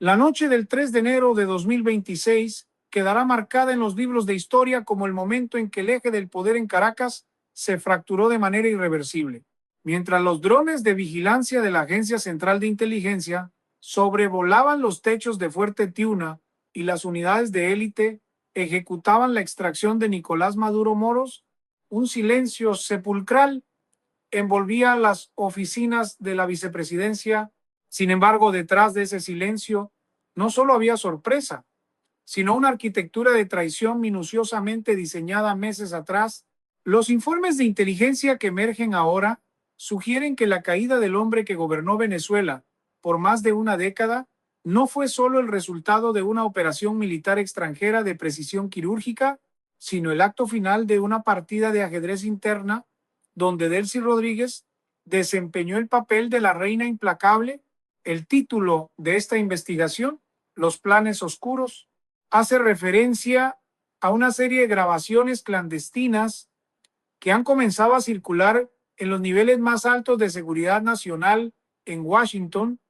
La noche del 3 de enero de 2026 quedará marcada en los libros de historia como el momento en que el eje del poder en Caracas se fracturó de manera irreversible. Mientras los drones de vigilancia de la Agencia Central de Inteligencia sobrevolaban los techos de Fuerte Tiuna y las unidades de élite ejecutaban la extracción de Nicolás Maduro Moros, un silencio sepulcral envolvía las oficinas de la vicepresidencia. Sin embargo, detrás de ese silencio no solo había sorpresa, sino una arquitectura de traición minuciosamente diseñada meses atrás. Los informes de inteligencia que emergen ahora sugieren que la caída del hombre que gobernó Venezuela por más de una década no fue solo el resultado de una operación militar extranjera de precisión quirúrgica, sino el acto final de una partida de ajedrez interna donde Delcy Rodríguez desempeñó el papel de la reina implacable. El título de esta investigación, Los planes oscuros, hace referencia a una serie de grabaciones clandestinas que han comenzado a circular en los niveles más altos de seguridad nacional en Washington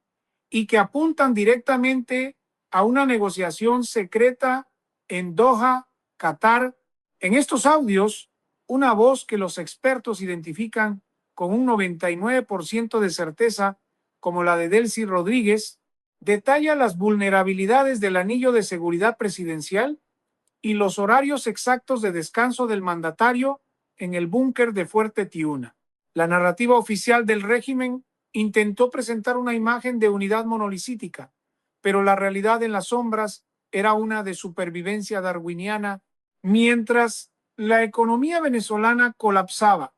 y que apuntan directamente a una negociación secreta en Doha, Qatar. En estos audios, una voz que los expertos identifican con un 99% de certeza como la de Delcy Rodríguez, detalla las vulnerabilidades del anillo de seguridad presidencial y los horarios exactos de descanso del mandatario en el búnker de Fuerte Tiuna. La narrativa oficial del régimen intentó presentar una imagen de unidad monolicítica, pero la realidad en las sombras era una de supervivencia darwiniana. Mientras la economía venezolana colapsaba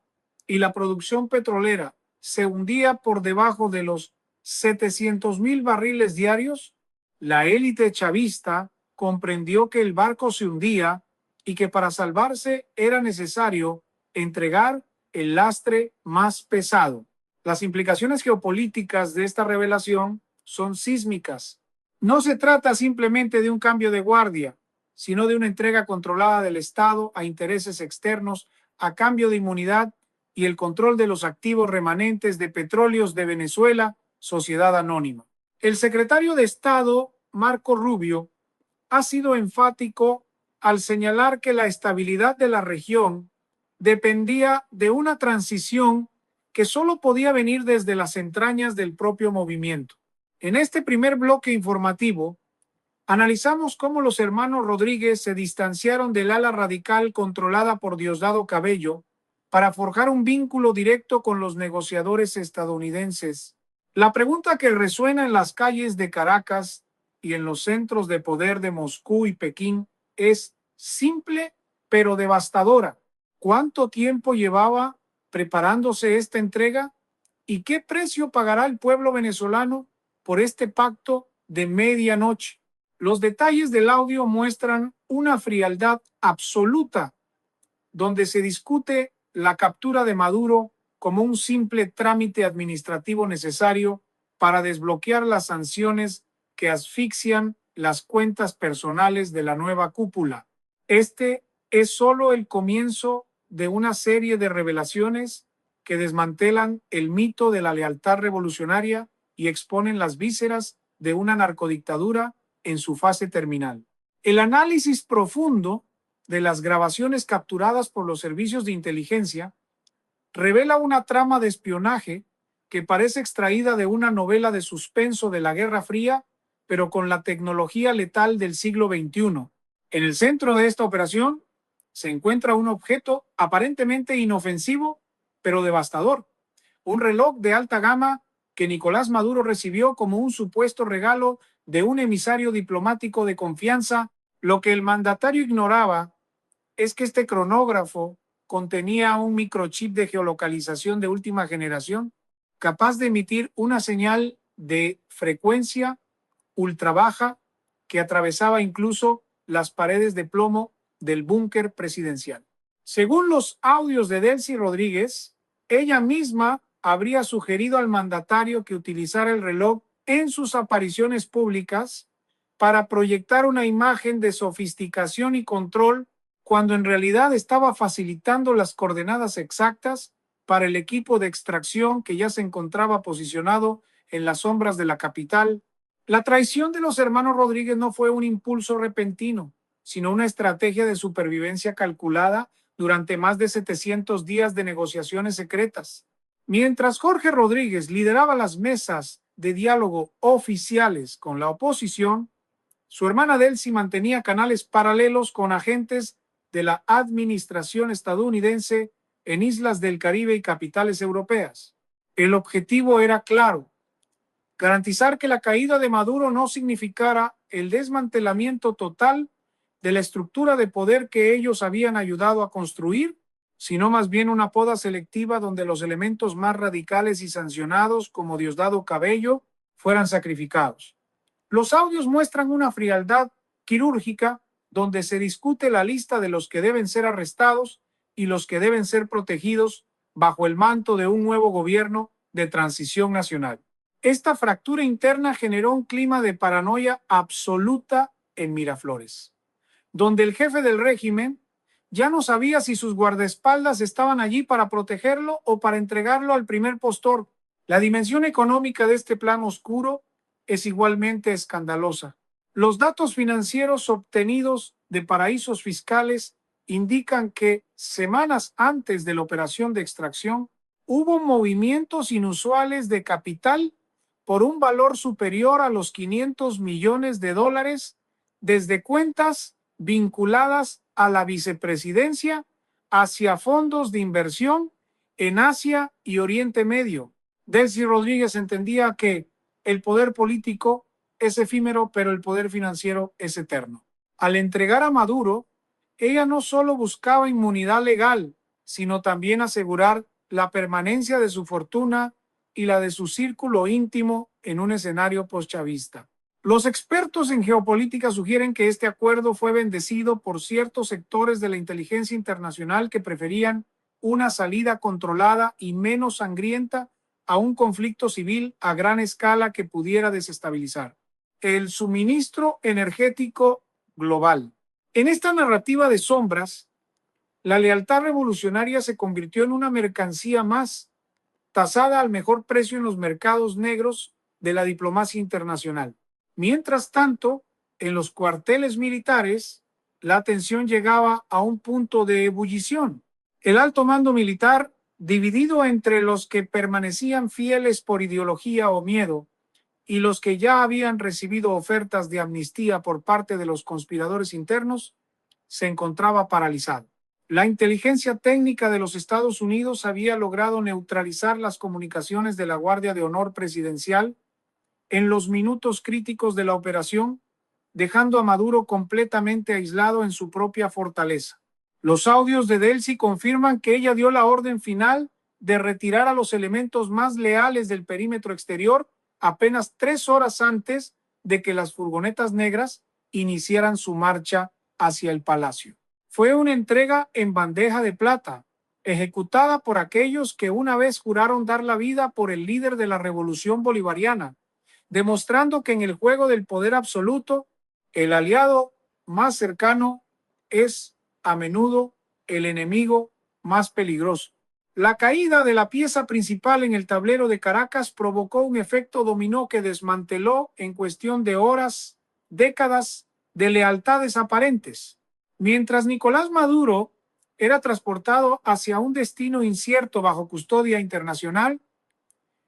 y la producción petrolera se hundía por debajo de los 700,000 barriles diarios, la élite chavista comprendió que el barco se hundía y que para salvarse era necesario entregar el lastre más pesado. Las implicaciones geopolíticas de esta revelación son sísmicas. No se trata simplemente de un cambio de guardia, sino de una entrega controlada del Estado a intereses externos a cambio de inmunidad y el control de los activos remanentes de Petróleos de Venezuela, sociedad anónima. El secretario de Estado, Marco Rubio, ha sido enfático al señalar que la estabilidad de la región dependía de una transición que solo podía venir desde las entrañas del propio movimiento. En este primer bloque informativo, analizamos cómo los hermanos Rodríguez se distanciaron del ala radical controlada por Diosdado Cabello para forjar un vínculo directo con los negociadores estadounidenses. La pregunta que resuena en las calles de Caracas y en los centros de poder de Moscú y Pekín es simple pero devastadora. ¿Cuánto tiempo llevaba preparándose esta entrega? ¿Y qué precio pagará el pueblo venezolano por este pacto de medianoche? Los detalles del audio muestran una frialdad absoluta, donde se discute la captura de Maduro como un simple trámite administrativo necesario para desbloquear las sanciones que asfixian las cuentas personales de la nueva cúpula. Este es solo el comienzo de una serie de revelaciones que desmantelan el mito de la lealtad revolucionaria y exponen las vísceras de una narcodictadura en su fase terminal. El análisis profundo de las grabaciones capturadas por los servicios de inteligencia revela una trama de espionaje que parece extraída de una novela de suspenso de la Guerra Fría, pero con la tecnología letal del siglo XXI. En el centro de esta operación se encuentra un objeto aparentemente inofensivo, pero devastador: un reloj de alta gama que Nicolás Maduro recibió como un supuesto regalo de un emisario diplomático de confianza. Lo que el mandatario ignoraba es que este cronógrafo contenía un microchip de geolocalización de última generación, capaz de emitir una señal de frecuencia ultra baja que atravesaba incluso las paredes de plomo del búnker presidencial. Según los audios de Delcy Rodríguez, ella misma habría sugerido al mandatario que utilizara el reloj en sus apariciones públicas para proyectar una imagen de sofisticación y control, cuando en realidad estaba facilitando las coordenadas exactas para el equipo de extracción que ya se encontraba posicionado en las sombras de la capital. La traición de los hermanos Rodríguez no fue un impulso repentino, sino una estrategia de supervivencia calculada durante más de 700 días de negociaciones secretas. Mientras Jorge Rodríguez lideraba las mesas de diálogo oficiales con la oposición, su hermana Delcy mantenía canales paralelos con agentes de la administración estadounidense en islas del Caribe y capitales europeas. El objetivo era claro: garantizar que la caída de Maduro no significara el desmantelamiento total de la estructura de poder que ellos habían ayudado a construir, sino más bien una poda selectiva donde los elementos más radicales y sancionados, como Diosdado Cabello, fueran sacrificados. Los audios muestran una frialdad quirúrgica donde se discute la lista de los que deben ser arrestados y los que deben ser protegidos bajo el manto de un nuevo gobierno de transición nacional. Esta fractura interna generó un clima de paranoia absoluta en Miraflores, donde el jefe del régimen ya no sabía si sus guardaespaldas estaban allí para protegerlo o para entregarlo al primer postor. La dimensión económica de este plan oscuro es igualmente escandalosa. Los datos financieros obtenidos de paraísos fiscales indican que semanas antes de la operación de extracción hubo movimientos inusuales de capital por un valor superior a los 500 millones de dólares desde cuentas vinculadas a la vicepresidencia hacia fondos de inversión en Asia y Oriente Medio. Delcy Rodríguez entendía que el poder político es efímero, pero el poder financiero es eterno. Al entregar a Maduro, ella no solo buscaba inmunidad legal, sino también asegurar la permanencia de su fortuna y la de su círculo íntimo en un escenario postchavista. Los expertos en geopolítica sugieren que este acuerdo fue bendecido por ciertos sectores de la inteligencia internacional que preferían una salida controlada y menos sangrienta a un conflicto civil a gran escala que pudiera desestabilizar el suministro energético global. En esta narrativa de sombras, la lealtad revolucionaria se convirtió en una mercancía más, tasada al mejor precio en los mercados negros de la diplomacia internacional. Mientras tanto, en los cuarteles militares, la tensión llegaba a un punto de ebullición. El alto mando militar, dividido entre los que permanecían fieles por ideología o miedo y los que ya habían recibido ofertas de amnistía por parte de los conspiradores internos, se encontraba paralizado. La inteligencia técnica de los Estados Unidos había logrado neutralizar las comunicaciones de la Guardia de Honor Presidencial en los minutos críticos de la operación, dejando a Maduro completamente aislado en su propia fortaleza. Los audios de Delcy confirman que ella dio la orden final de retirar a los elementos más leales del perímetro exterior apenas 3 horas antes de que las furgonetas negras iniciaran su marcha hacia el palacio. Fue una entrega en bandeja de plata, ejecutada por aquellos que una vez juraron dar la vida por el líder de la revolución bolivariana, demostrando que en el juego del poder absoluto, el aliado más cercano es a menudo el enemigo más peligroso. La caída de la pieza principal en el tablero de Caracas provocó un efecto dominó que desmanteló en cuestión de horas, décadas de lealtades aparentes. Mientras Nicolás Maduro era transportado hacia un destino incierto bajo custodia internacional,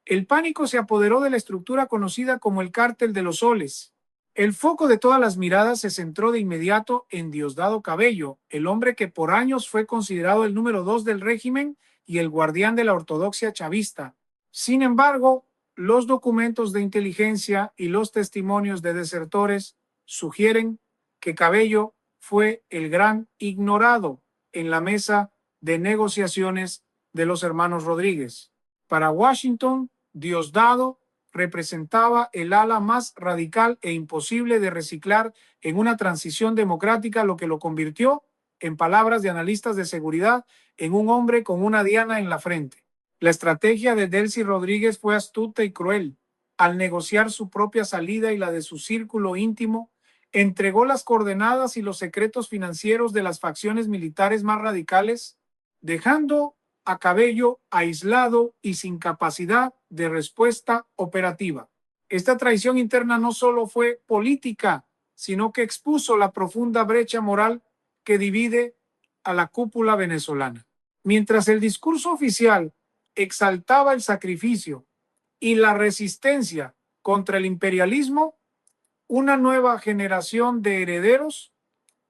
el pánico se apoderó de la estructura conocida como el Cártel de los Soles. El foco de todas las miradas se centró de inmediato en Diosdado Cabello, el hombre que por años fue considerado el número 2 del régimen y el guardián de la ortodoxia chavista. Sin embargo, los documentos de inteligencia y los testimonios de desertores sugieren que Cabello fue el gran ignorado en la mesa de negociaciones de los hermanos Rodríguez. Para Washington, Diosdado representaba el ala más radical e imposible de reciclar en una transición democrática, lo que lo convirtió, en palabras de analistas de seguridad, en un hombre con una diana en la frente. La estrategia de Delcy Rodríguez fue astuta y cruel. Al negociar su propia salida y la de su círculo íntimo, entregó las coordenadas y los secretos financieros de las facciones militares más radicales, dejando a Cabello aislado y sin capacidad de respuesta operativa. Esta traición interna no solo fue política, sino que expuso la profunda brecha moral que divide a la cúpula venezolana. Mientras el discurso oficial exaltaba el sacrificio y la resistencia contra el imperialismo, una nueva generación de herederos,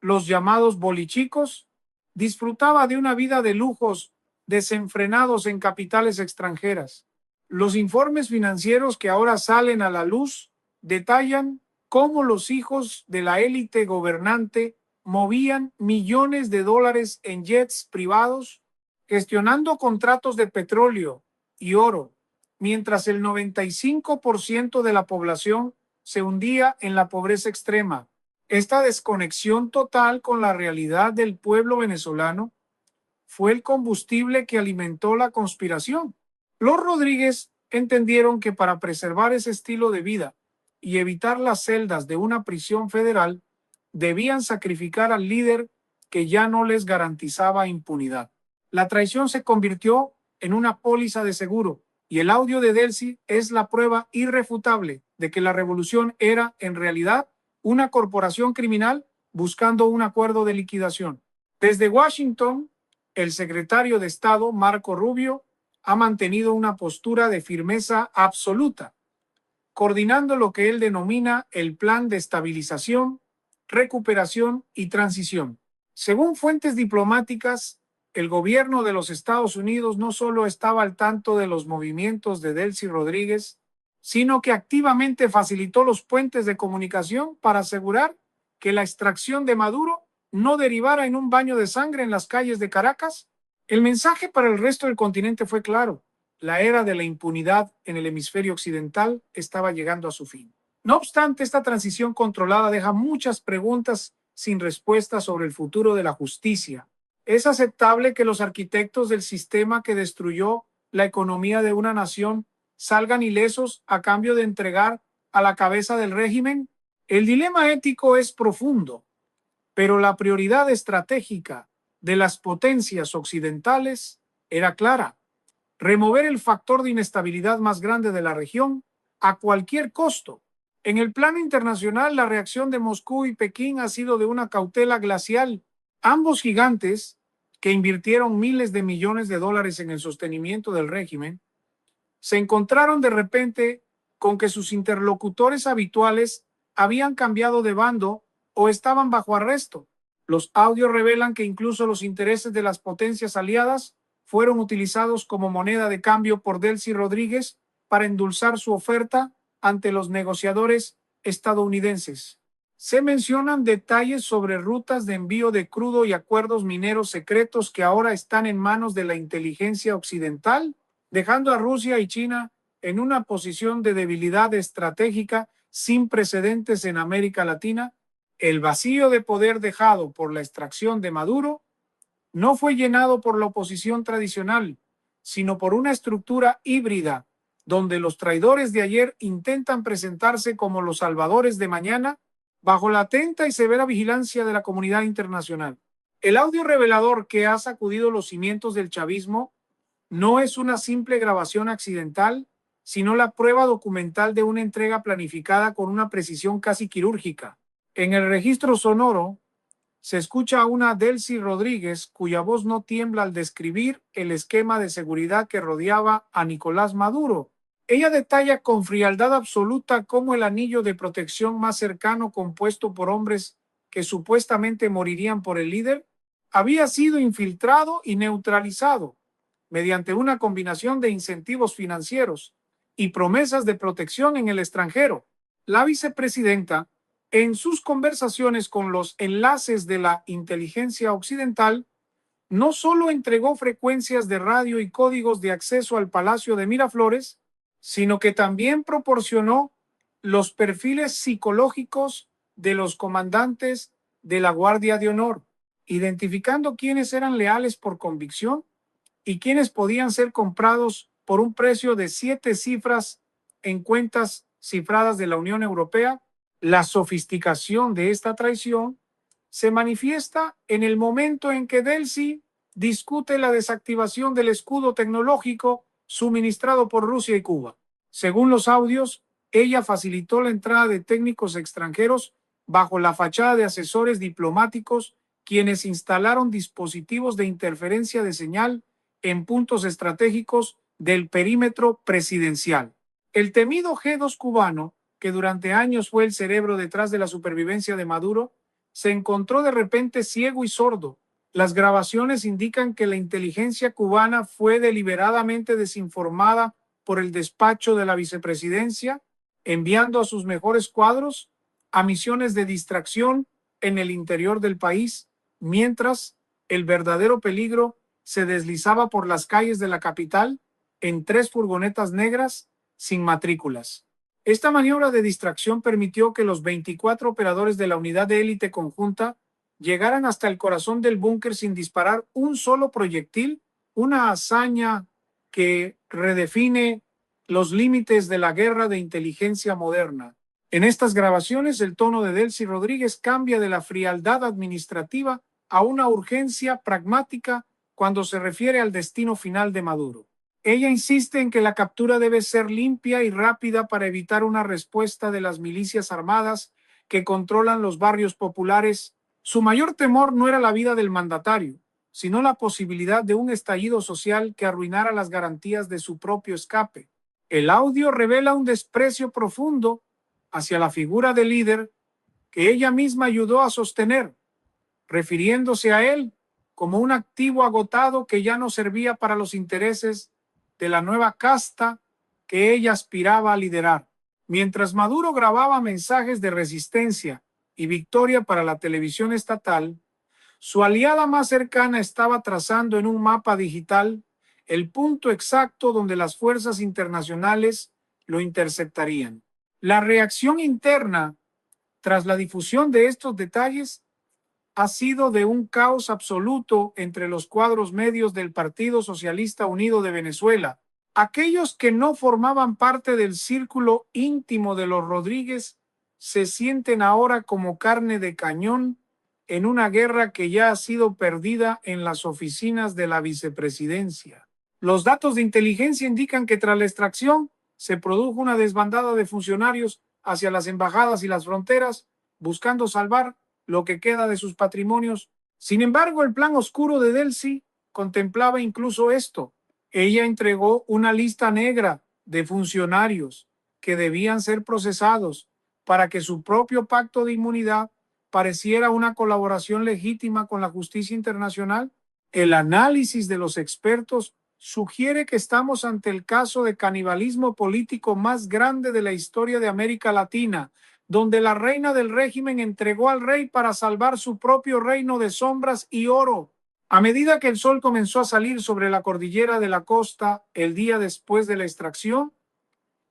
los llamados bolichicos, disfrutaba de una vida de lujos desenfrenados en capitales extranjeras. Los informes financieros que ahora salen a la luz detallan cómo los hijos de la élite gobernante movían millones de dólares en jets privados, gestionando contratos de petróleo y oro, mientras el 95% de la población se hundía en la pobreza extrema. Esta desconexión total con la realidad del pueblo venezolano fue el combustible que alimentó la conspiración. Los Rodríguez entendieron que para preservar ese estilo de vida y evitar las celdas de una prisión federal, debían sacrificar al líder que ya no les garantizaba impunidad. La traición se convirtió en una póliza de seguro y el audio de Delcy es la prueba irrefutable de que la revolución era en realidad una corporación criminal buscando un acuerdo de liquidación. Desde Washington, el secretario de Estado, Marco Rubio, ha mantenido una postura de firmeza absoluta, coordinando lo que él denomina el Plan de Estabilización, Recuperación y Transición. Según fuentes diplomáticas, el gobierno de los Estados Unidos no solo estaba al tanto de los movimientos de Delcy Rodríguez, sino que activamente facilitó los puentes de comunicación para asegurar que la extracción de Maduro no derivara en un baño de sangre en las calles de Caracas. El mensaje para el resto del continente fue claro: la era de la impunidad en el hemisferio occidental estaba llegando a su fin. No obstante, esta transición controlada deja muchas preguntas sin respuesta sobre el futuro de la justicia. ¿Es aceptable que los arquitectos del sistema que destruyó la economía de una nación salgan ilesos a cambio de entregar a la cabeza del régimen? El dilema ético es profundo, pero la prioridad estratégica de las potencias occidentales era clara: remover el factor de inestabilidad más grande de la región a cualquier costo. En el plano internacional, la reacción de Moscú y Pekín ha sido de una cautela glacial. Ambos gigantes, que invirtieron miles de millones de dólares en el sostenimiento del régimen, se encontraron de repente con que sus interlocutores habituales habían cambiado de bando o estaban bajo arresto. Los audios revelan que incluso los intereses de las potencias aliadas fueron utilizados como moneda de cambio por Delcy Rodríguez para endulzar su oferta ante los negociadores estadounidenses. Se mencionan detalles sobre rutas de envío de crudo y acuerdos mineros secretos que ahora están en manos de la inteligencia occidental, dejando a Rusia y China en una posición de debilidad estratégica sin precedentes en América Latina. El vacío de poder dejado por la extracción de Maduro no fue llenado por la oposición tradicional, sino por una estructura híbrida, donde los traidores de ayer intentan presentarse como los salvadores de mañana, bajo la atenta y severa vigilancia de la comunidad internacional. El audio revelador que ha sacudido los cimientos del chavismo no es una simple grabación accidental, sino la prueba documental de una entrega planificada con una precisión casi quirúrgica. En el registro sonoro se escucha a una Delcy Rodríguez cuya voz no tiembla al describir el esquema de seguridad que rodeaba a Nicolás Maduro. Ella detalla con frialdad absoluta cómo el anillo de protección más cercano, compuesto por hombres que supuestamente morirían por el líder, había sido infiltrado y neutralizado mediante una combinación de incentivos financieros y promesas de protección en el extranjero. La vicepresidenta, en sus conversaciones con los enlaces de la inteligencia occidental, no solo entregó frecuencias de radio y códigos de acceso al Palacio de Miraflores, sino que también proporcionó los perfiles psicológicos de los comandantes de la Guardia de Honor, identificando quiénes eran leales por convicción y quienes podían ser comprados por un precio de 7 cifras en cuentas cifradas de la Unión Europea. La sofisticación de esta traición se manifiesta en el momento en que Delcy discute la desactivación del escudo tecnológico suministrado por Rusia y Cuba. Según los audios, ella facilitó la entrada de técnicos extranjeros bajo la fachada de asesores diplomáticos, quienes instalaron dispositivos de interferencia de señal en puntos estratégicos del perímetro presidencial. El temido G2 cubano, que durante años fue el cerebro detrás de la supervivencia de Maduro, se encontró de repente ciego y sordo. Las grabaciones indican que la inteligencia cubana fue deliberadamente desinformada por el despacho de la vicepresidencia, enviando a sus mejores cuadros a misiones de distracción en el interior del país, mientras el verdadero peligro se deslizaba por las calles de la capital en 3 furgonetas negras sin matrículas. Esta maniobra de distracción permitió que los 24 operadores de la unidad de élite conjunta llegaran hasta el corazón del búnker sin disparar un solo proyectil, una hazaña que redefine los límites de la guerra de inteligencia moderna. En estas grabaciones, el tono de Delcy Rodríguez cambia de la frialdad administrativa a una urgencia pragmática cuando se refiere al destino final de Maduro. Ella insiste en que la captura debe ser limpia y rápida para evitar una respuesta de las milicias armadas que controlan los barrios populares. Su mayor temor no era la vida del mandatario, sino la posibilidad de un estallido social que arruinara las garantías de su propio escape. El audio revela un desprecio profundo hacia la figura del líder que ella misma ayudó a sostener, refiriéndose a él como un activo agotado que ya no servía para los intereses de la nueva casta que ella aspiraba a liderar. Mientras Maduro grababa mensajes de resistencia y victoria para la televisión estatal, su aliada más cercana estaba trazando en un mapa digital el punto exacto donde las fuerzas internacionales lo interceptarían. La reacción interna tras la difusión de estos detalles ha sido de un caos absoluto entre los cuadros medios del Partido Socialista Unido de Venezuela. Aquellos que no formaban parte del círculo íntimo de los Rodríguez se sienten ahora como carne de cañón en una guerra que ya ha sido perdida en las oficinas de la vicepresidencia. Los datos de inteligencia indican que tras la extracción se produjo una desbandada de funcionarios hacia las embajadas y las fronteras, buscando salvar lo que queda de sus patrimonios. Sin embargo, el plan oscuro de Delcy contemplaba incluso esto. Ella entregó una lista negra de funcionarios que debían ser procesados para que su propio pacto de inmunidad pareciera una colaboración legítima con la justicia internacional. El análisis de los expertos sugiere que estamos ante el caso de canibalismo político más grande de la historia de América Latina, donde la reina del régimen entregó al rey para salvar su propio reino de sombras y oro. A medida que el sol comenzó a salir sobre la cordillera de la costa el día después de la extracción,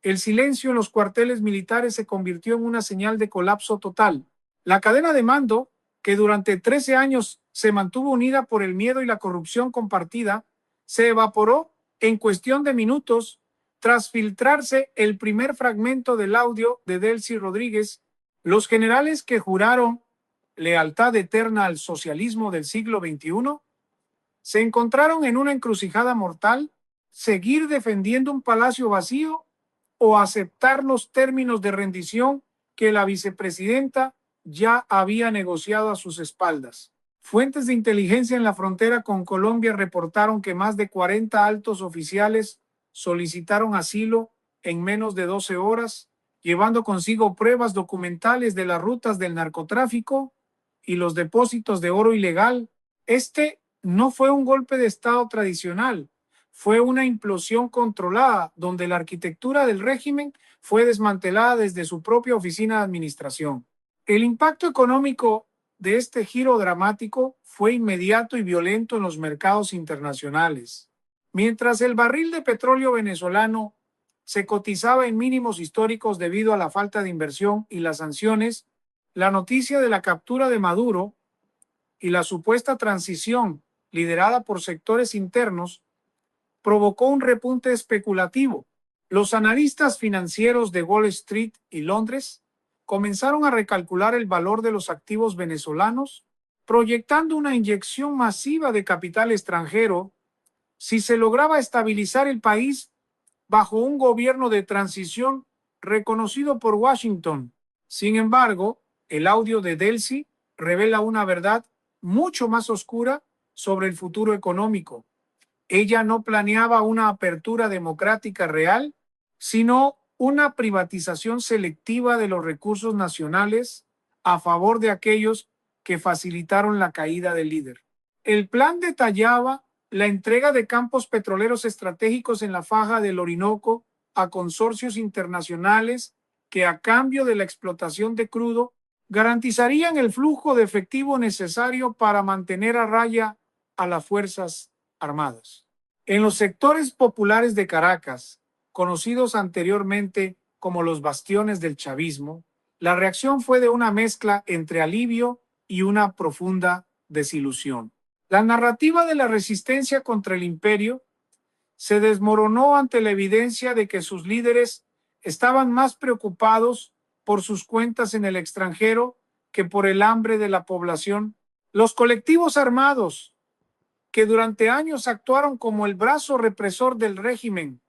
el silencio en los cuarteles militares se convirtió en una señal de colapso total. La cadena de mando, que durante 13 años se mantuvo unida por el miedo y la corrupción compartida, se evaporó en cuestión de minutos tras filtrarse el primer fragmento del audio de Delcy Rodríguez. Los generales que juraron lealtad eterna al socialismo del siglo XXI se encontraron en una encrucijada mortal: seguir defendiendo un palacio vacío o aceptar los términos de rendición que la vicepresidenta ya había negociado a sus espaldas. Fuentes de inteligencia en la frontera con Colombia reportaron que más de 40 altos oficiales solicitaron asilo en menos de 12 horas, llevando consigo pruebas documentales de las rutas del narcotráfico y los depósitos de oro ilegal. Este no fue un golpe de Estado tradicional, fue una implosión controlada donde la arquitectura del régimen fue desmantelada desde su propia oficina de administración. El impacto económico de este giro dramático fue inmediato y violento en los mercados internacionales. Mientras el barril de petróleo venezolano se cotizaba en mínimos históricos debido a la falta de inversión y las sanciones, la noticia de la captura de Maduro y la supuesta transición liderada por sectores internos provocó un repunte especulativo. Los analistas financieros de Wall Street y Londres comenzaron a recalcular el valor de los activos venezolanos, proyectando una inyección masiva de capital extranjero si se lograba estabilizar el país bajo un gobierno de transición reconocido por Washington. Sin embargo, el audio de Delcy revela una verdad mucho más oscura sobre el futuro económico. Ella no planeaba una apertura democrática real, sino una privatización selectiva de los recursos nacionales a favor de aquellos que facilitaron la caída del líder. El plan detallaba la entrega de campos petroleros estratégicos en la faja del Orinoco a consorcios internacionales que, a cambio de la explotación de crudo, garantizarían el flujo de efectivo necesario para mantener a raya a las Fuerzas Armadas. En los sectores populares de Caracas, conocidos anteriormente como los bastiones del chavismo, la reacción fue de una mezcla entre alivio y una profunda desilusión. La narrativa de la resistencia contra el imperio se desmoronó ante la evidencia de que sus líderes estaban más preocupados por sus cuentas en el extranjero que por el hambre de la población. Los colectivos armados, que durante años actuaron como el brazo represor del régimen,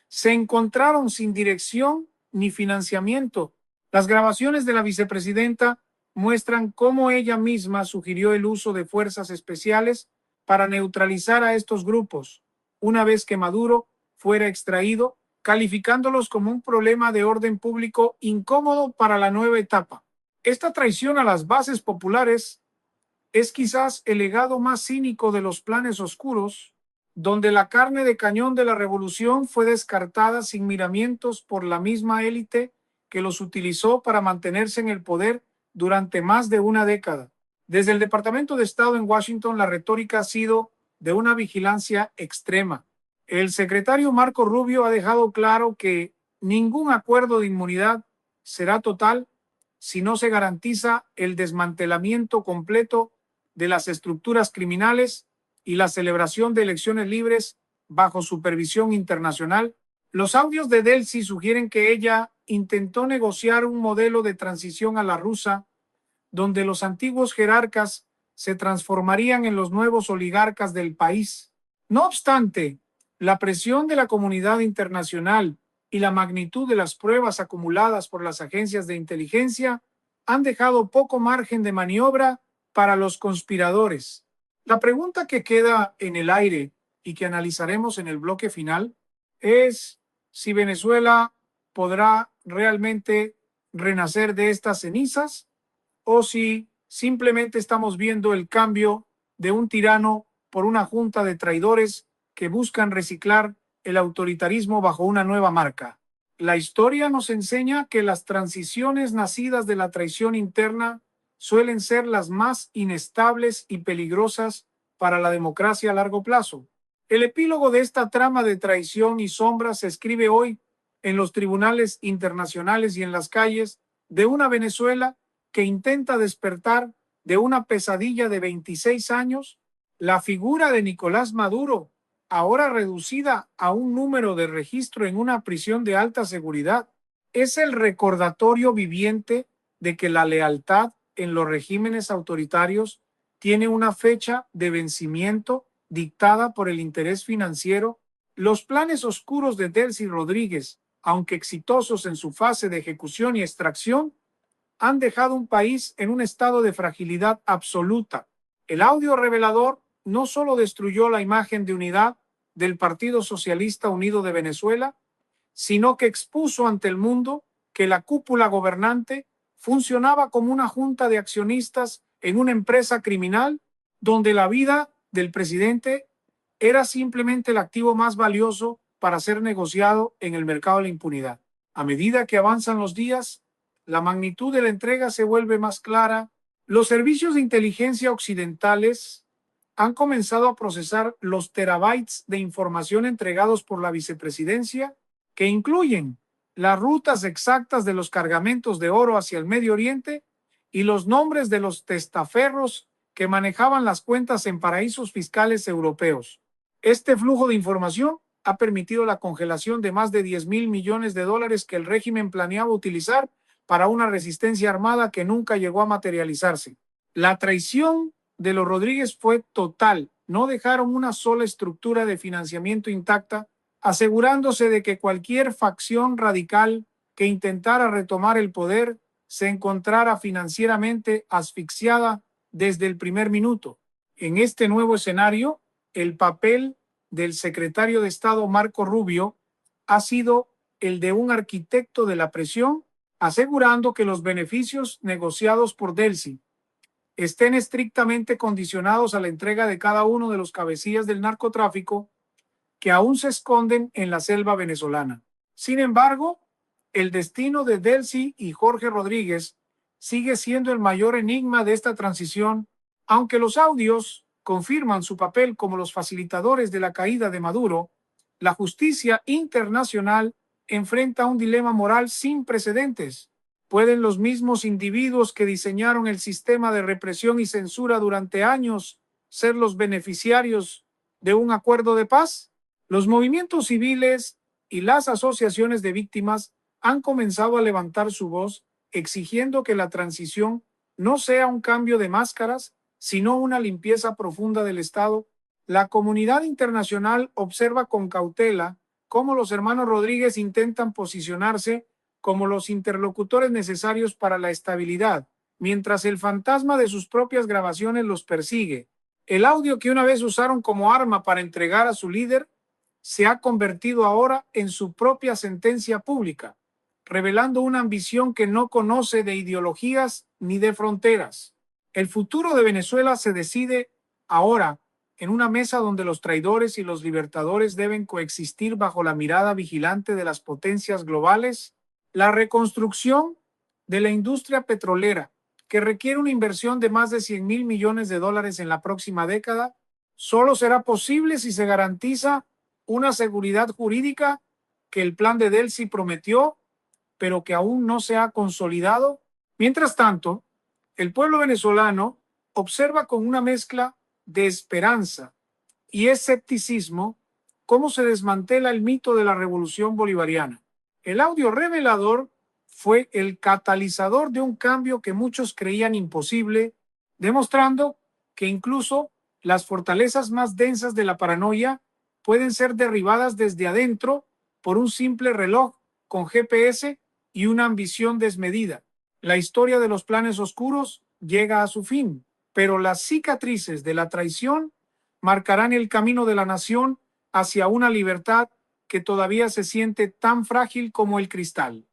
se encontraron sin dirección ni financiamiento. Las grabaciones de la vicepresidenta muestran cómo ella misma sugirió el uso de fuerzas especiales para neutralizar a estos grupos, una vez que Maduro fuera extraído, calificándolos como un problema de orden público incómodo para la nueva etapa. Esta traición a las bases populares es quizás el legado más cínico de los planes oscuros, donde la carne de cañón de la revolución fue descartada sin miramientos por la misma élite que los utilizó para mantenerse en el poder durante más de una década. Desde el Departamento de Estado en Washington, la retórica ha sido de una vigilancia extrema. El secretario Marco Rubio ha dejado claro que ningún acuerdo de inmunidad será total si no se garantiza el desmantelamiento completo de las estructuras criminales y la celebración de elecciones libres bajo supervisión internacional. Los audios de Delcy sugieren que ella intentó negociar un modelo de transición a la rusa, donde los antiguos jerarcas se transformarían en los nuevos oligarcas del país. No obstante, la presión de la comunidad internacional y la magnitud de las pruebas acumuladas por las agencias de inteligencia han dejado poco margen de maniobra para los conspiradores. La pregunta que queda en el aire y que analizaremos en el bloque final es si Venezuela podrá realmente renacer de estas cenizas o si simplemente estamos viendo el cambio de un tirano por una junta de traidores que buscan reciclar el autoritarismo bajo una nueva marca. La historia nos enseña que las transiciones nacidas de la traición interna suelen ser las más inestables y peligrosas para la democracia a largo plazo. El epílogo de esta trama de traición y sombra se escribe hoy en los tribunales internacionales y en las calles de una Venezuela que intenta despertar de una pesadilla de 26 años. La figura de Nicolás Maduro, ahora reducida a un número de registro en una prisión de alta seguridad, es el recordatorio viviente de que la lealtad en los regímenes autoritarios tiene una fecha de vencimiento dictada por el interés financiero. Los planes oscuros de Delcy Rodríguez, aunque exitosos en su fase de ejecución y extracción, han dejado un país en un estado de fragilidad absoluta. El audio revelador no solo destruyó la imagen de unidad del Partido Socialista Unido de Venezuela, sino que expuso ante el mundo que la cúpula gobernante funcionaba como una junta de accionistas en una empresa criminal donde la vida del presidente era simplemente el activo más valioso para ser negociado en el mercado de la impunidad. A medida que avanzan los días, la magnitud de la entrega se vuelve más clara. Los servicios de inteligencia occidentales han comenzado a procesar los terabytes de información entregados por la vicepresidencia, que incluyen las rutas exactas de los cargamentos de oro hacia el Medio Oriente y los nombres de los testaferros que manejaban las cuentas en paraísos fiscales europeos. Este flujo de información ha permitido la congelación de más de 10.000 millones de dólares que el régimen planeaba utilizar para una resistencia armada que nunca llegó a materializarse. La traición de los Rodríguez fue total. No dejaron una sola estructura de financiamiento intacta, asegurándose de que cualquier facción radical que intentara retomar el poder se encontrara financieramente asfixiada desde el primer minuto. En este nuevo escenario, el papel del secretario de Estado Marco Rubio ha sido el de un arquitecto de la presión, asegurando que los beneficios negociados por Delcy estén estrictamente condicionados a la entrega de cada uno de los cabecillas del narcotráfico que aún se esconden en la selva venezolana. Sin embargo, el destino de Delcy y Jorge Rodríguez sigue siendo el mayor enigma de esta transición, aunque los audios confirman su papel como los facilitadores de la caída de Maduro. La justicia internacional enfrenta un dilema moral sin precedentes. ¿Pueden los mismos individuos que diseñaron el sistema de represión y censura durante años ser los beneficiarios de un acuerdo de paz? Los movimientos civiles y las asociaciones de víctimas han comenzado a levantar su voz exigiendo que la transición no sea un cambio de máscaras, sino una limpieza profunda del Estado. La comunidad internacional observa con cautela cómo los hermanos Rodríguez intentan posicionarse como los interlocutores necesarios para la estabilidad, mientras el fantasma de sus propias grabaciones los persigue. El audio que una vez usaron como arma para entregar a su líder se ha convertido ahora en su propia sentencia pública, revelando una ambición que no conoce de ideologías ni de fronteras. El futuro de Venezuela se decide ahora en una mesa donde los traidores y los libertadores deben coexistir bajo la mirada vigilante de las potencias globales. La reconstrucción de la industria petrolera, que requiere una inversión de más de 100.000 millones de dólares en la próxima década, solo será posible si se garantiza una seguridad jurídica que el plan de Delcy prometió, pero que aún no se ha consolidado. Mientras tanto, el pueblo venezolano observa con una mezcla de esperanza y escepticismo cómo se desmantela el mito de la revolución bolivariana. El audio revelador fue el catalizador de un cambio que muchos creían imposible, demostrando que incluso las fortalezas más densas de la paranoia pueden ser derribadas desde adentro por un simple reloj con GPS y una ambición desmedida. La historia de los planes oscuros llega a su fin, pero las cicatrices de la traición marcarán el camino de la nación hacia una libertad que todavía se siente tan frágil como el cristal.